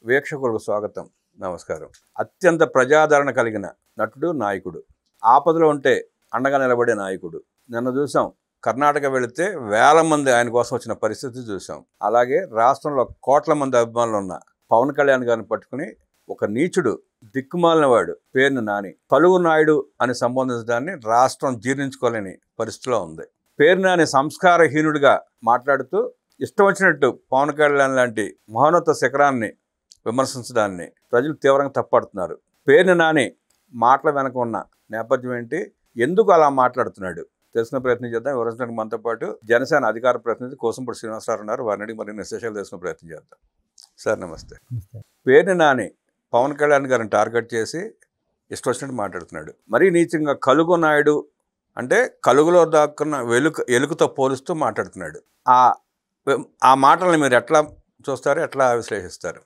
వీక్షకులకు స్వాగతం, నమస్కారం. అత్యంత ప్రజాదరణ కలిగిన నటుడు, నాయకుడు, ఆపదలో ఉంటే అండగా నిలబడే నాయకుడు. నిన్న చూసాం, కర్ణాటక వెళితే వేల మంది ఆయన కోసం వచ్చిన పరిస్థితి చూసాం. అలాగే రాష్ట్రంలో కోట్ల మంది అభిమానులు ఉన్న పవన్ కళ్యాణ్ గారిని పట్టుకుని ఒక నీచుడు, దిక్కుమాలిన వాడు పేరుని నాని, కలుగు నాయుడు అని సంబోధించడాన్ని రాష్ట్రం జీర్ణించుకోలేని పరిస్థితిలో ఉంది. పేరు నాని సంస్కారహీనుడిగా మాట్లాడుతూ ఇష్టం వచ్చినట్టు పవన్ కళ్యాణ్ లాంటి మహోన్నత శిఖరాన్ని విమర్శించడాన్ని ప్రజలు తీవ్రంగా తప్పుపడుతున్నారు. పేరుని నాని మాటల వెనక ఉన్న నేపథ్యం ఏంటి, ఎందుకు అలా మాట్లాడుతున్నాడు తెలుసుకునే ప్రయత్నం చేద్దాం. వివరించడానికి మనతో పాటు జనసేన అధికార ప్రతినిధి కోసంపూడి శ్రీనివాసరావు ఉన్నారు. వారిని అడిగి మరిన్ని విశేషాలు తెలుసుకునే ప్రయత్నం చేద్దాం. సార్ నమస్తే. పేరుని నాని పవన్ కళ్యాణ్ గారిని టార్గెట్ చేసి ఇష్టం వచ్చినట్టు మాట్లాడుతున్నాడు. మరీ నీచంగా కలుగు నాయుడు అంటే కలుగులో దాక్కున్న ఎలుకతో పోలుస్తూ మాట్లాడుతున్నాడు. ఆ మాటలను మీరు ఎట్లా చూస్తారు, ఎట్లా విశ్లేషిస్తారు?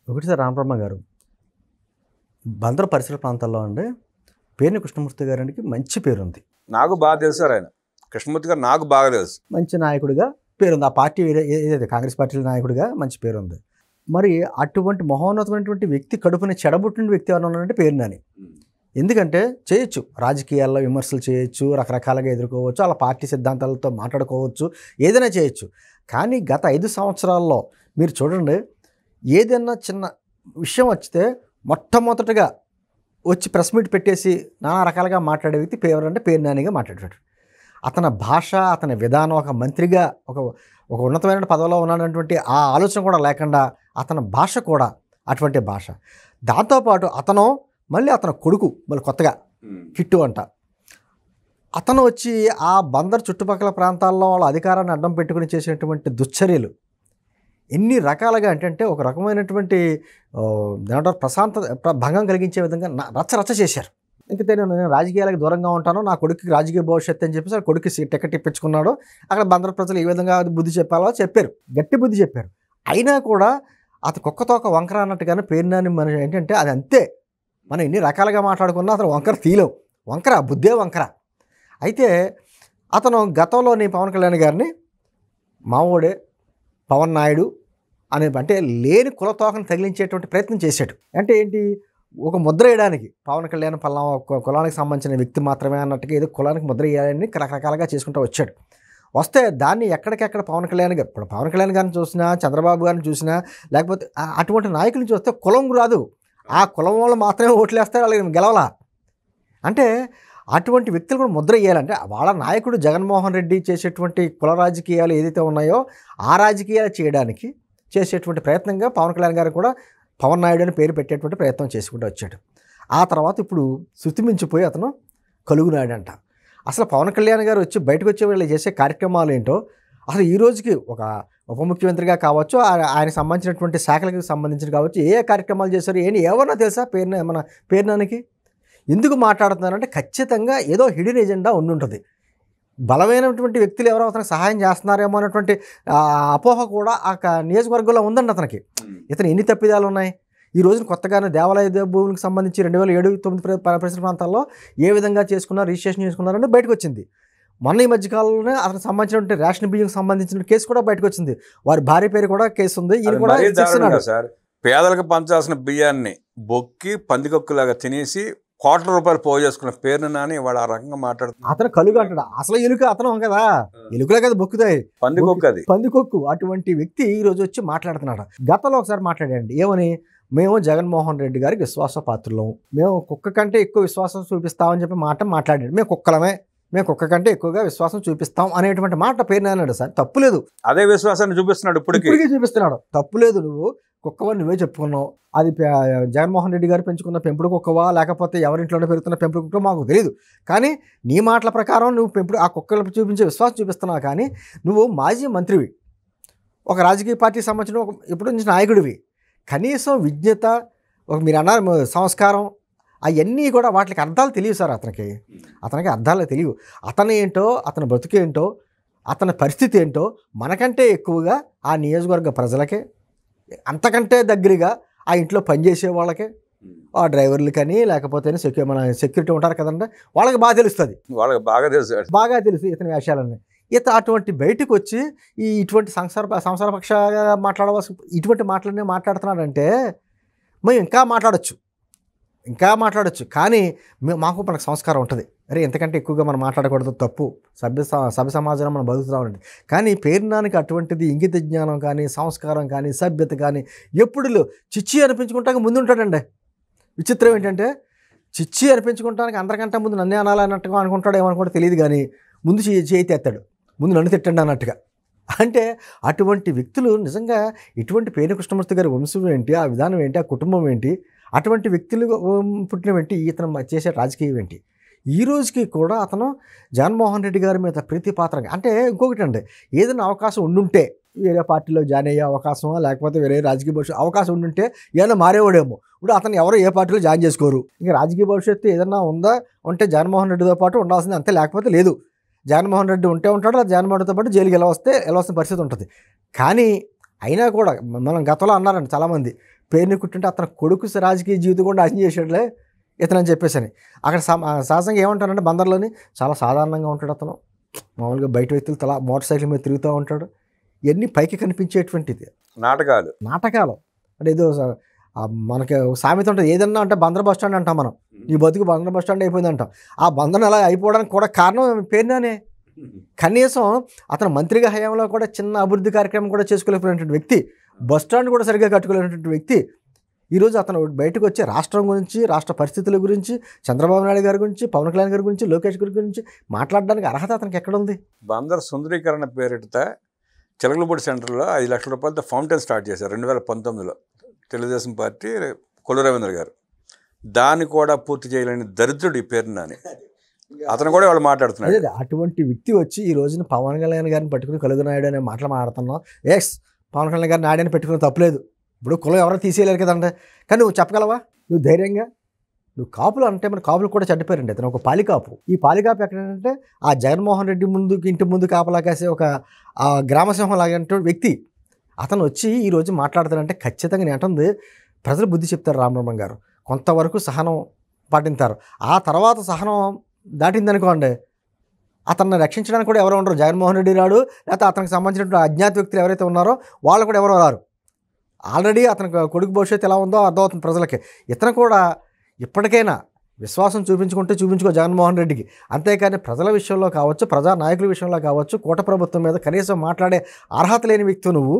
ఒకటి సార్, రామబ్రహ్మ గారు బందరు పరిసర ప్రాంతాల్లో అండి పేరుని కృష్ణమూర్తి గారికి మంచి పేరు ఉంది. నాకు బాగా తెలుసు సార్, ఆయన కృష్ణమూర్తి గారు నాకు బాగా తెలుసు. మంచి నాయకుడిగా పేరుంది. ఆ పార్టీ ఏదైతే కాంగ్రెస్ పార్టీ నాయకుడిగా మంచి పేరుంది. మరి అటువంటి మహోన్నతమైనటువంటి వ్యక్తి కడుపుని చెడబుట్టిన వ్యక్తి ఎవరైనా ఉన్నారంటే పేరుని నాని. ఎందుకంటే చేయొచ్చు, రాజకీయాల్లో విమర్శలు చేయొచ్చు, రకరకాలుగా ఎదుర్కోవచ్చు, అలా పార్టీ సిద్ధాంతాలతో మాట్లాడుకోవచ్చు, ఏదైనా చేయొచ్చు. కానీ గత 5 సంవత్సరాల్లో మీరు చూడండి, ఏదైనా చిన్న విషయం వచ్చితే మొట్టమొదటిగా వచ్చి ప్రెస్ మీట్ పెట్టేసి నానా రకాలుగా మాట్లాడే వ్యక్తి ఎవరంటే పేరు నానిగా మాట్లాడాడు. అతని భాష, అతని విధానం, ఒక మంత్రిగా ఒక ఉన్నతమైన పదవిలో ఉన్నటువంటి ఆ ఆలోచన కూడా లేకుండా అతని భాష కూడా అటువంటి భాష. దాంతోపాటు అతను కొడుకు మళ్ళీ కొత్తగా కిట్టు అంట, అతను వచ్చి ఆ బందర్ చుట్టుపక్కల ప్రాంతాల్లో వాళ్ళ అధికారాన్ని అడ్డం పెట్టుకుని చేసినటువంటి దుశ్చర్యలు ఎన్ని రకాలుగా అంటే ఒక రకమైనటువంటి ప్రశాంతత భంగం కలిగించే విధంగా రచ్చ చేశారు. ఇంకతే నేను రాజకీయాలకు దూరంగా ఉంటాను, నా కొడుకుకి రాజకీయ భవిష్యత్తు అని చెప్పేసి కొడుకు టికెట్ ఇప్పించుకున్నాడు. అక్కడ బందర్ ప్రజలు ఏ విధంగా బుద్ధి చెప్పాలో చెప్పారు, గట్టి బుద్ధి చెప్పారు. అయినా కూడా అతను కుక్కతోక వంకర అన్నట్టుగానే పేరు నాని మన ఏంటంటే అది అంతే. మనం ఎన్ని రకాలుగా మాట్లాడుకున్నా అతను వంకర తీయలేవు, వంకర బుద్ధే వంకర. అయితే అతను గతంలోని పవన్ కళ్యాణ్ గారిని మావోడే పవన్ నాయుడు అనే అంటే లేని కులతోకను తగిలించేటువంటి ప్రయత్నం చేశాడు. అంటే ఏంటి, ఒక ముద్ర వేయడానికి పవన్ కళ్యాణ్ పల్లా కులానికి సంబంధించిన వ్యక్తి మాత్రమే అన్నట్టుగా ఏదో కులానికి ముద్ర వేయాలని రకరకాలుగా చేసుకుంటూ వచ్చాడు. వస్తే దాన్ని ఎక్కడికెక్కడ పవన్ కళ్యాణ్ గారు, ఇప్పుడు పవన్ కళ్యాణ్ గారిని చూసినా, చంద్రబాబు గారిని చూసినా, లేకపోతే అటువంటి నాయకులను చూస్తే కులం రాదు, ఆ కులం వాళ్ళు మాత్రమే ఓట్లు వేస్తారు, వాళ్ళకి గెలవాలా. అంటే అటువంటి వ్యక్తులు కూడా ముద్ర వేయాలంటే వాళ్ళ నాయకుడు జగన్మోహన్ రెడ్డి చేసేటువంటి కుల రాజకీయాలు ఏదైతే ఉన్నాయో ఆ రాజకీయాలు చేయడానికి చేసేటువంటి ప్రయత్నంగా పవన్ కళ్యాణ్ గారు కూడా పవన్ నాయుడు అని పేరు పెట్టేటువంటి ప్రయత్నం చేసుకుంటూ వచ్చాడు. ఆ తర్వాత ఇప్పుడు శృతిమించిపోయి అతను కలుగు నాయుడు అంట. అసలు పవన్ కళ్యాణ్ గారు వచ్చి బయటకు వచ్చే వీళ్ళు చేసే కార్యక్రమాలు ఏంటో, అసలు ఈ రోజుకి ఒక ఉప ముఖ్యమంత్రిగా కావచ్చు, ఆయనకు సంబంధించినటువంటి శాఖలకు సంబంధించిన కావచ్చు, ఏ కార్యక్రమాలు చేశారు ఏమన్నా తెలుసా మన పేరు నానికి? ఎందుకు మాట్లాడుతున్నారంటే ఖచ్చితంగా ఏదో హిడెన్ ఎజెండా ఉండుంటుంది. బలమైనటువంటి వ్యక్తులు ఎవరో అతనికి సహాయం చేస్తున్నారేమో అన్నటువంటి అపోహ కూడా ఆ నియోజకవర్గంలో ఉందండి అతనికి. ఇతను ఎన్ని తప్పిదాలు ఉన్నాయి. ఈ రోజున కొత్తగానే దేవాలయ భూములకు సంబంధించి 2007-9 పరిసర ప్రాంతాల్లో ఏ విధంగా రిజిస్ట్రేషన్ చేసుకున్నారని బయటకు వచ్చింది. మొన్న ఈ మధ్యకాలంలోనే అతనికి సంబంధించినటువంటి రేషన్ బియ్యం సంబంధించిన కేసు కూడా బయటకు వచ్చింది. వారి భార్య పేరు కూడా కేసు ఉంది. ఈయన కూడా సార్ పేదలకు పంచాల్సిన బియ్యాన్ని బొక్కి పందికొక్కులాగా తినేసి కోట్ల రూపాయలు పోగు చేసుకున్న పేరుని నాని వాడు ఆ రకంగా మాట్లాడుతున్నాడు. అతను కలుగు అంటాడు, అసలు ఎలుక అతను కదా, ఎలుకలే కదా బొక్కుతాయి, పందికొక్కు. అటువంటి వ్యక్తి ఈ రోజు వచ్చి మాట్లాడుతున్నాడు. గతంలో ఒకసారి మాట్లాడండి, ఏమని, మేము జగన్మోహన్ రెడ్డి గారికి విశ్వాసపాత్రులం, మేము కుక్క కంటే ఎక్కువ విశ్వాసం చూపిస్తామని చెప్పి మాట్లాడాడు. మేము కుక్క కంటే ఎక్కువగా విశ్వాసం చూపిస్తాం అనేటువంటి మాట పేరు అన్నాడు. సార్ తప్పులేదు, అదే విశ్వాసాన్ని చూపిస్తున్నాడు, ఇప్పటికీ చూపిస్తున్నాడు. తప్పులేదు, నువ్వు కుక్కవని నువ్వే చెప్పుకున్నావు. అది జగన్మోహన్ రెడ్డి గారు పెంచుకున్న పెంపుడు కుక్కవా లేకపోతే ఎవరింట్లోనే పెరుగుతున్న పెంపుడు కుక్క మాకు తెలియదు. కానీ నీ మాటల ప్రకారం నువ్వు ఆ కుక్కలు చూపించే విశ్వాసం చూపిస్తున్నావు. కానీ నువ్వు మాజీ మంత్రివి, ఒక రాజకీయ పార్టీకి సంబంధించిన ఇప్పుడు నుంచి నాయకుడివి, కనీసం విజ్ఞత, మీరు అన్నారు సంస్కారం, అవన్నీ కూడా వాటికి అర్థాలు తెలియవు సార్. అతనికి అర్థాలు తెలియవు. అతను ఏంటో, అతని బ్రతుకేంటో, అతని పరిస్థితి ఏంటో మనకంటే ఎక్కువగా ఆ నియోజకవర్గ ప్రజలకే, అంతకంటే దగ్గరగా ఆ ఇంట్లో పనిచేసే వాళ్ళకే, ఆ డ్రైవర్లు కానీ లేకపోతే మన సెక్యూరిటీ ఉంటారు కదండి, వాళ్ళకి బాగా తెలుస్తుంది. వాళ్ళకి బాగా తెలుసు ఇతని వేషాలన్నీ. అటువంటి బయటకు వచ్చి ఇటువంటి సంసారపక్షగా మాట్లాడవలసి ఇటువంటి మాటలనే మాట్లాడుతున్నాడంటే మేము ఇంకా మాట్లాడొచ్చు కానీ మాకు మనకు సంస్కారం ఉంటుంది. అరే ఎంతకంటే ఎక్కువగా మనం మాట్లాడకూడదు, తప్పు, సభ్య సమాజంలో మనం బతుకుతామండి. కానీ పేర్నానికి అటువంటిది ఇంగిత జ్ఞానం కానీ, సంస్కారం కానీ, సభ్యత కానీ ఎప్పుడు చిచ్చి అనిపించుకుంటాక ముందుంటాడండి. విచిత్రం ఏంటంటే చిచ్చి అనిపించుకుంటానికి అందరికంటే ముందు నన్నే అనాలన్నట్టుగా అనుకుంటాడు, ఏమనుకుంటా తెలియదు, కానీ ముందు చేయి ఎత్తాడు, ముందు నన్ను తిట్టండి అన్నట్టుగా. అంటే అటువంటి వ్యక్తులు నిజంగా ఇటువంటి పేర్ని కృష్ణమూర్తి గారి వంశం ఏంటి, ఆ విధానం ఏంటి, ఆ కుటుంబం ఏంటి, అటువంటి వ్యక్తులు పుట్టిన ఏంటి, ఇతను చేసే రాజకీయం ఏంటి. ఈ రోజుకి కూడా అతను జగన్మోహన్ రెడ్డి గారి మీద ప్రీతిపాత్రంగా, అంటే ఇంకొకటి అండి, ఏదైనా అవకాశం ఉండుంటే వేరే పార్టీలో జాయిన్ అయ్యే అవకాశమో లేకపోతే వేరే రాజకీయ భవిష్యత్తు అవకాశం ఉండుంటే ఏదైనా మారేవాడేమో. ఇప్పుడు అతను ఎవరో ఏ పార్టీలో జాయిన్ చేసుకోరు. ఇంకా రాజకీయ భవిష్యత్తు ఏదన్నా ఉందా ఉంటే జగన్మోహన్ రెడ్డితో పాటు ఉండాల్సింది, అంతే, లేకపోతే లేదు. జగన్మోహన్ రెడ్డి ఉంటే ఉంటాడు, జగన్మోహన్ రెడ్డితో పాటు జైలుకి వెళ్ళవలసిన పరిస్థితి ఉంటుంది. కానీ అయినా కూడా మనం గతంలో అన్నారండి చాలామంది, పేరుని కుట్టింటే అతను కొడుకు రాజకీయ జీవితం కూడా నాశనం చేసాడులే ఇతనని చెప్పేసి. అక్కడ సహజంగా ఏమంటారంటే బందర్లోని చాలా సాధారణంగా ఉంటాడు అతను, మామూలుగా బయట వ్యక్తులు తల మోటార్ సైకిల్ మీద తిరుగుతూ ఉంటాడు. ఇవన్నీ పైకి కనిపించేటువంటిది నాటకాలు. అంటే ఏదో మనకి సామెత ఉంటుంది, ఏదన్నా అంటే బందర్ బస్ స్టాండ్ అంటాం మనం, ఈ బతుకు బందర్ బస్ స్టాండ్ అయిపోయింది అంటాం. ఆ బందర్ అలా అయిపోవడానికి కూడా కారణం పేరునానే. కనీసం అతను మంత్రిగా హయాంలో కూడా చిన్న అభివృద్ధి కార్యక్రమం కూడా చేసుకోలేకపోయినటువంటి వ్యక్తి, బస్ స్టాండ్ కూడా సరిగ్గా కట్టుకోలేనటువంటి వ్యక్తి, ఈరోజు అతను బయటకు వచ్చి రాష్ట్రం గురించి, రాష్ట్ర పరిస్థితుల గురించి, చంద్రబాబు నాయుడు గారి గురించి, పవన్ కళ్యాణ్ గారి గురించి, లోకేష్ గారి గురించి మాట్లాడడానికి అర్హత అతనికి ఎక్కడుంది? బందర్ సుందరీకరణ పేరిట చిలకలపూడి సెంటర్లో 5 లక్షల రూపాయలతో ఫౌంటైన్ స్టార్ట్ చేశారు 2019లో తెలుగుదేశం పార్టీ కొల్లు రవీంద్ర గారు. దాన్ని కూడా పూర్తి చేయలేని దరిద్రుడు ఈ పేరునాని. అతను కూడా వాళ్ళు మాట్లాడుతున్నాడు. అదే అటువంటి వ్యక్తి వచ్చి ఈ రోజున పవన్ కళ్యాణ్ గారిని పట్టుకుని కలుగు నాయుడు అనే మాటలు మాట్లాడుతున్నాం. పవన్ కళ్యాణ్ గారిని నాయుడు అని పెట్టుకుని తప్పలేదు, ఇప్పుడు కులం ఎవరో తీసేయలేరు కదంటే. కానీ నువ్వు చెప్పగలవా? నువ్వు ధైర్యంగా నువ్వు కాపులు అంటే మన కాపులు కూడా చెడ్డపేరండి. అతను ఒక పాలికాపు. ఈ పాలికాపు ఎక్కడంటే ఆ జగన్మోహన్ రెడ్డి ఇంటి ముందు కాపలా కాసే ఒక గ్రామసింహం లాగంటే వ్యక్తి. అతను వచ్చి ఈరోజు మాట్లాడతాడంటే ఖచ్చితంగా నేంటుంది ప్రజలు బుద్ధి చెప్తారు. రామబ్రహ్మం గారు కొంతవరకు సహనం పాటించారు. ఆ తర్వాత సహనం దాటిందనుకోండి, అతన్ని రక్షించడానికి కూడా ఎవరు ఉండరు. జగన్మోహన్ రెడ్డి రాడు, లేకపోతే అతనికి సంబంధించినటువంటి అజ్ఞాత వ్యక్తులు ఎవరైతే ఉన్నారో వాళ్ళు కూడా ఎవరో రారు. ఆల్రెడీ అతనికి కొడుకు భవిష్యత్తు ఎలా ఉందో అర్థమవుతుంది ప్రజలకి. ఇతను కూడా ఇప్పటికైనా విశ్వాసం చూపించుకో జగన్మోహన్ రెడ్డికి. అంతేకాని ప్రజల విషయంలో కావచ్చు, ప్రజా నాయకుల విషయంలో కావచ్చు, కూట ప్రభుత్వం మీద కనీసం మాట్లాడే అర్హత లేని వ్యక్తి నువ్వు.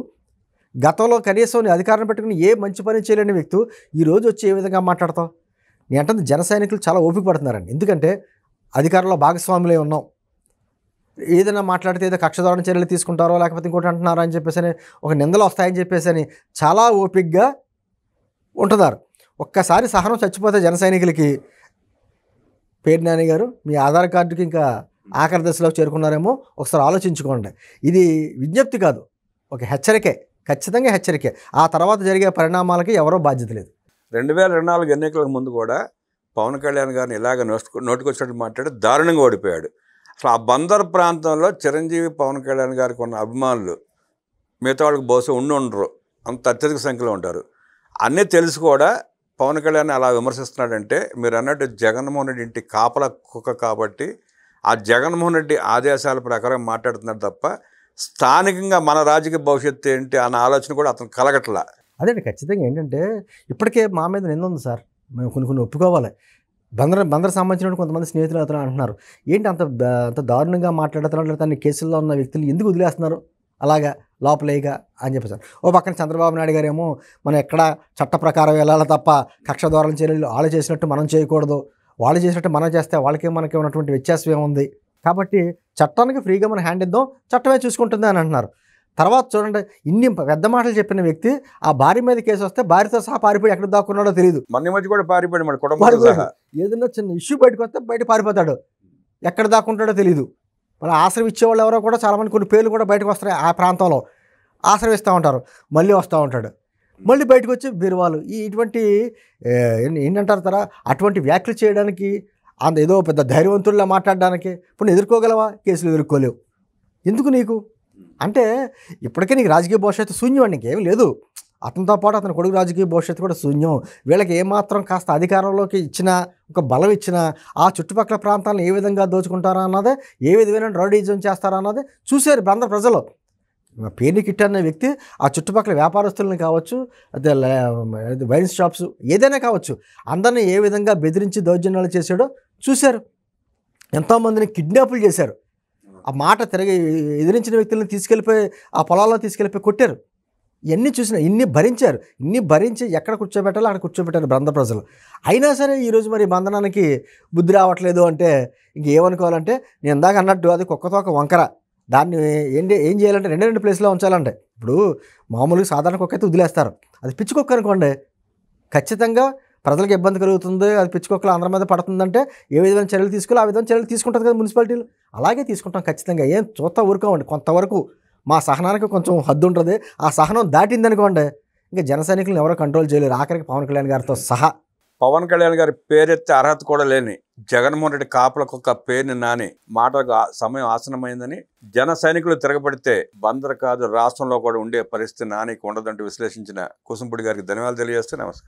గతంలో కనీసం నీ అధికారం పెట్టుకుని ఏ మంచి పని చేయలేని వ్యక్తి ఈరోజు వచ్చి ఏ విధంగా మాట్లాడతావు? నీ అంటే జన సైనికులు చాలా ఓపిక పడుతున్నారండి. ఎందుకంటే అధికారంలో భాగస్వాములే ఉన్నాం. ఏదైనా మాట్లాడితే ఏదో కక్షదారణ చర్యలు తీసుకుంటారో లేకపోతే ఇంకోటి అంటున్నారో అని చెప్పేసి ఒక నిందలు వస్తాయని చెప్పేసి చాలా ఓపికగా ఉంటున్నారు. ఒక్కసారి సహనం చచ్చిపోతే జన సైనికులకి, పేర్నాని గారు మీ ఆధార్ కార్డుకి ఇంకా ఆఖరి దశలోకి చేరుకున్నారేమో ఒకసారి ఆలోచించుకోండి. ఇది విజ్ఞప్తి కాదు, ఒక హెచ్చరికే, ఖచ్చితంగా హెచ్చరికే. ఆ తర్వాత జరిగే పరిణామాలకి ఎవరో బాధ్యత లేదు. 2024 ఎన్నికలకు ముందు కూడా పవన్ కళ్యాణ్ గారిని ఇలాగ నోటికొచ్చినట్టు మాట్లాడి దారుణంగా ఓడిపోయాడు. అసలు ఆ బందర్ ప్రాంతంలో చిరంజీవి పవన్ కళ్యాణ్ గారికి ఉన్న అభిమానులు మిగతా వాళ్ళకి బహుశా ఉండరు, అంత అత్యధిక సంఖ్యలో ఉంటారు. అన్నీ తెలుసు కూడా పవన్ కళ్యాణ్ అలా విమర్శిస్తున్నాడంటే మీరు అన్నట్టు జగన్మోహన్ రెడ్డి ఇంటి కాపల కుక్క కాబట్టి ఆ జగన్మోహన్ రెడ్డి ఆదేశాల ప్రకారం మాట్లాడుతున్నాడు తప్ప స్థానికంగా మన రాజకీయ భవిష్యత్తు ఏంటి అన్న ఆలోచన కూడా అతను కలగట్లా. అదే ఖచ్చితంగా ఏంటంటే ఇప్పటికే మా మీద నింద ఉంది సార్, మేము కొన్ని ఒప్పుకోవాలి. బందర్ సంబంధించిన కొంతమంది స్నేహితులు అతను అంటున్నారు, ఏంటి అంత దారుణంగా మాట్లాడుతున్నారు, తన కేసుల్లో ఉన్న వ్యక్తులు ఎందుకు వదిలేస్తున్నారు అలాగా లోపలేగా అని చెప్పేసారు. ఓ పక్కన చంద్రబాబు నాయుడు గారు ఏమో మనం ఎక్కడ చట్ట ప్రకారం వెళ్ళాలి తప్ప కక్ష ద్వారం చర్యలు వాళ్ళు చేసినట్టు మనం చేయకూడదు, వాళ్ళు చేసినట్టు మనం చేస్తే మనకి ఉన్నటువంటి వ్యత్యాసం ఏముంది, కాబట్టి చట్టానికి ఫ్రీగా మనం హ్యాండ్ ఇద్దాం, చట్టమే చూసుకుంటుంది అని అంటున్నారు. తర్వాత చూడండి, ఇన్ని పెద్ద మాటలు చెప్పిన వ్యక్తి ఆ భార్య మీద కేసు వస్తే భార్యతో సహా పారిపోయి ఎక్కడ దాక్కున్నాడో తెలియదు. మన మధ్య కూడా పారిపోయాడు. ఏదైనా చిన్న ఇష్యూ బయటకు వస్తే బయట పారిపోతాడు, ఎక్కడ దాక్కుంటాడో తెలియదు. మన ఆశ్రయం ఇచ్చేవాళ్ళు ఎవరో కూడా చాలామంది కొన్ని పేర్లు కూడా బయటకు వస్తాయి. ఆ ప్రాంతంలో ఆశ్రయిస్తూ ఉంటారు, మళ్ళీ వస్తూ ఉంటాడు, మళ్ళీ బయటకు వచ్చి బీరువాలు ఇటువంటి ఏంటంటారు తరా అటువంటి వ్యాఖ్యలు చేయడానికి, ఏదో పెద్ద ధైర్యవంతుల్లా మాట్లాడడానికి ఇప్పుడు ఎదుర్కోగలవా? కేసులు ఎదుర్కోలేవు. ఎందుకు నీకు అంటే ఇప్పటికే నీకు రాజకీయ భవిష్యత్తు శూన్యం అండి, ఇంకేమీ లేదు. అతనితో పాటు అతని కొడుకు రాజకీయ భవిష్యత్తు కూడా శూన్యం. వీళ్ళకి ఏమాత్రం కాస్త అధికారంలోకి ఇచ్చినా, ఒక బలం ఇచ్చినా ఆ చుట్టుపక్కల ప్రాంతాలను ఏ విధంగా దోచుకుంటారా అన్నదే, ఏ విధమైన రౌడీజం చేస్తారా అన్నదే చూశారు బందర్ ప్రజలు. పేర్ని కిట్ అనే వ్యక్తి ఆ చుట్టుపక్కల వ్యాపారస్తులను కావచ్చు, అదే వైన్ షాప్స్ ఏదైనా కావచ్చు, అందరినీ ఏ విధంగా బెదిరించి దౌర్జన్యాలు చేశాడో చూశారు. ఎంతోమందిని కిడ్నాపులు చేశారు. ఆ మాట తిరిగి ఎదిరించిన వ్యక్తులను తీసుకెళ్ళిపోయి ఆ పొలాల్లో తీసుకెళ్ళిపోయి కొట్టారు. ఇవన్నీ చూసిన, ఇన్ని భరించారు. ఇన్ని భరించి ఎక్కడ కూర్చోబెట్టాలో అక్కడ కూర్చోబెట్టారు బంధ ప్రజలు. అయినా సరే ఈరోజు మరి బంధనానికి బుద్ధి రావట్లేదు అంటే ఇంకేమనుకోవాలంటే, నేను ఇందాక అన్నట్టు అది కుక్కతోక వంకర. దాన్ని ఏం చేయాలంటే రెండు ప్లేస్లో ఉంచాలంటే, ఇప్పుడు మామూలుగా సాధారణ కుక్క అయితే వదిలేస్తారు. అది పిచ్చి కుక్క అనుకోండి, ఖచ్చితంగా ప్రజలకు ఇబ్బంది కలుగుతుంది, అది పిచ్చి కుక్కలు అందరి మీద పడుతుందంటే ఏ విధమైన చర్యలు తీసుకోవాలి ఆ విధమైన చర్యలు తీసుకుంటుంది కదా మున్సిపాలిటీలు. అలాగే తీసుకుంటాం ఖచ్చితంగా. ఏం చూస్తా ఊరుకోమండి. కొంతవరకు మా సహనానికి కొంచెం హద్దు ఉంటుంది. ఆ సహనం దాటిందనుకోండి ఇంకా జన సైనికులను ఎవరో కంట్రోల్ చేయలేరు, ఆఖరికి పవన్ కళ్యాణ్ గారితో సహా. పవన్ కళ్యాణ్ గారి పేరెత్తే అర్హత కూడా లేని జగన్మోహన్ రెడ్డి కాపులకొక్క పేరుని నాని మాటలకు సమయం ఆసనమైందని, జన సైనికులు తిరగబడితే బందర్ కాదు రాష్ట్రంలో కూడా ఉండే పరిస్థితి నానికి ఉండదంటూ విశ్లేషించిన కుసుంపుడి గారికి ధన్యవాదాలు తెలియజేస్తే నమస్కారం.